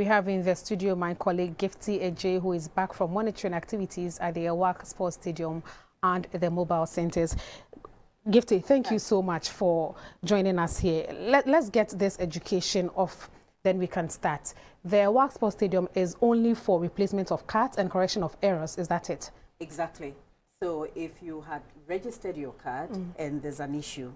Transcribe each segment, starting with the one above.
We have in the studio my colleague Gifty Ejay, who is back from monitoring activities at the Elwak Sports Stadium and the mobile centers. Gifty, thank you so much for joining us here. Let's get this education off, then we can start. The Elwak Sports Stadium is only for replacement of cards and correction of errors, is that it? Exactly. So if you had registered your card and there's an issue,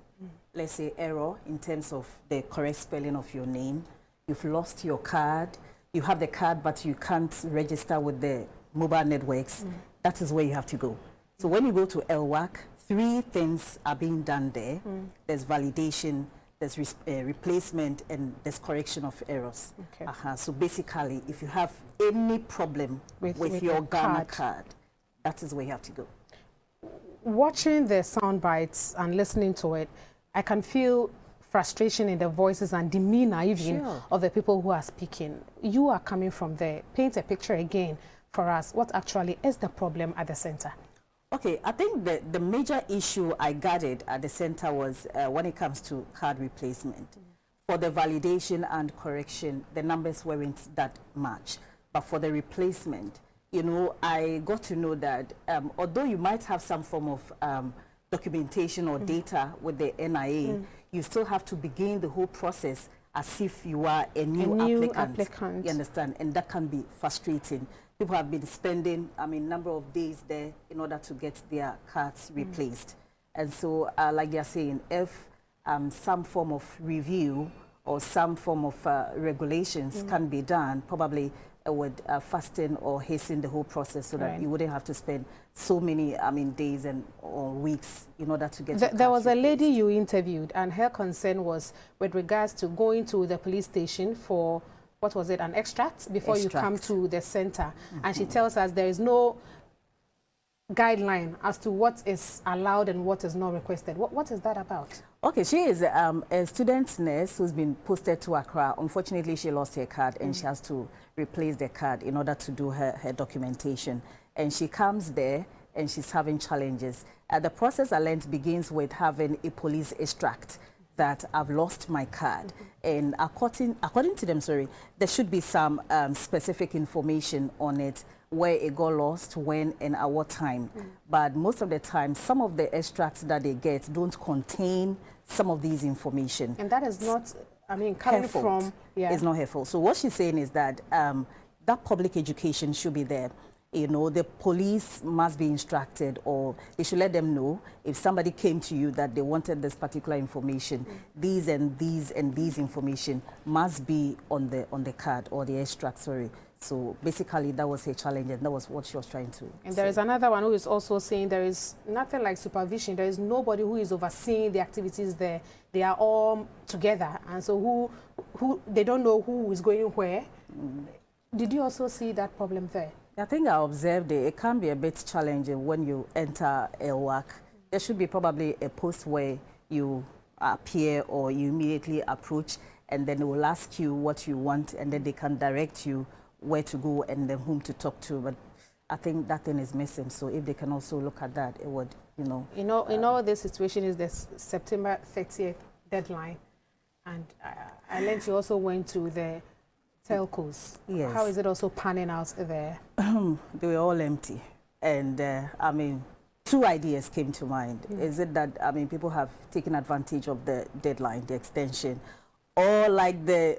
let's say error in terms of the correct spelling of your name, you've lost your card, you have the card but you can't register with the mobile networks, that is where you have to go. So when you go to Elwak, 3 things are being done there. There's validation, there's replacement, and there's correction of errors. Okay. So basically, if you have any problem with your Ghana card, that is where you have to go. Watching the sound bites and listening to it, I can feel frustration in the voices and demeanor even of the people who are speaking. You are coming from there. Paint a picture again for us. What actually is the problem at the center? Okay, I think the major issue I gathered at the center was when it comes to card replacement. For the validation and correction, the numbers weren't that much. But for the replacement, you know, I got to know that although you might have some form of documentation or data with the NIA, you still have to begin the whole process as if you are a new applicant. You understand? And that can be frustrating. People have been spending, number of days there in order to get their cards replaced. And so, like you're saying, if some form of review or some form of regulations can be done, probably would fasten or hasten the whole process so that you wouldn't have to spend so many, days and or weeks in order to get There was a lady you interviewed, and her concern was with regards to going to the police station for, what was it, an extract before you come to the center. And she tells us there is no guideline as to what is allowed and what is not requested. What is that about? Okay, she is a student nurse who's been posted to Accra. Unfortunately, she lost her card and she has to replace the card in order to do her documentation. And she comes there and she's having challenges. The process I learned begins with having a police extract that I've lost my card. And according to them, there should be some specific information on it, where it got lost, when, and at what time. But most of the time, some of the extracts that they get don't contain some of these information. And that is not, coming from... It's not her fault. So what she's saying is that that public education should be there. You know, the police must be instructed, or they should let them know if somebody came to you that they wanted this particular information, these and these and these information must be on the card or the extract, So basically that was her challenge, and that was what she was trying to And there is another one who is also saying there is nothing like supervision. There is nobody who is overseeing the activities there. They are all together, and so who they don't know who is going where. Did you also see that problem there? I think I observed it. It can be a bit challenging when you enter Elwak. There should be probably a post where you appear or you immediately approach, and then they will ask you what you want, and then they can direct you where to go and then whom to talk to. But I think that thing is missing. So if they can also look at that, it would, in all this situation is the September 30th deadline, and I learned you also went to the telcos. Yes. How is it also panning out there? They were all empty. And 2 ideas came to mind. Is it that, people have taken advantage of the deadline, the extension, or like the,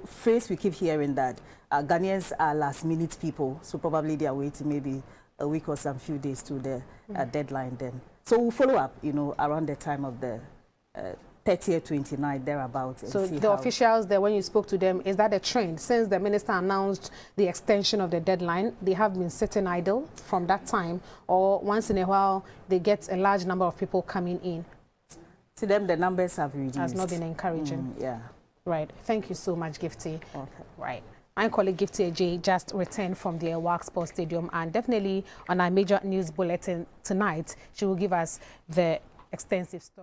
phrase we keep hearing that Ghanaians are last-minute people, so probably they are waiting maybe a week or some few days to the deadline then. So we'll follow up, around the time of the 30th, 29th, thereabouts. So the officials there, when you spoke to them, is that a trend? Since the minister announced the extension of the deadline, they have been sitting idle from that time, or once in a while they get a large number of people coming in? To them, the numbers have reduced. Has not been encouraging. Yeah. Right. Thank you so much, Gifty. Okay. Right. My colleague Gifty Ejay just returned from the Elwak Sports Stadium, and definitely on our major news bulletin tonight, she will give us the extensive story.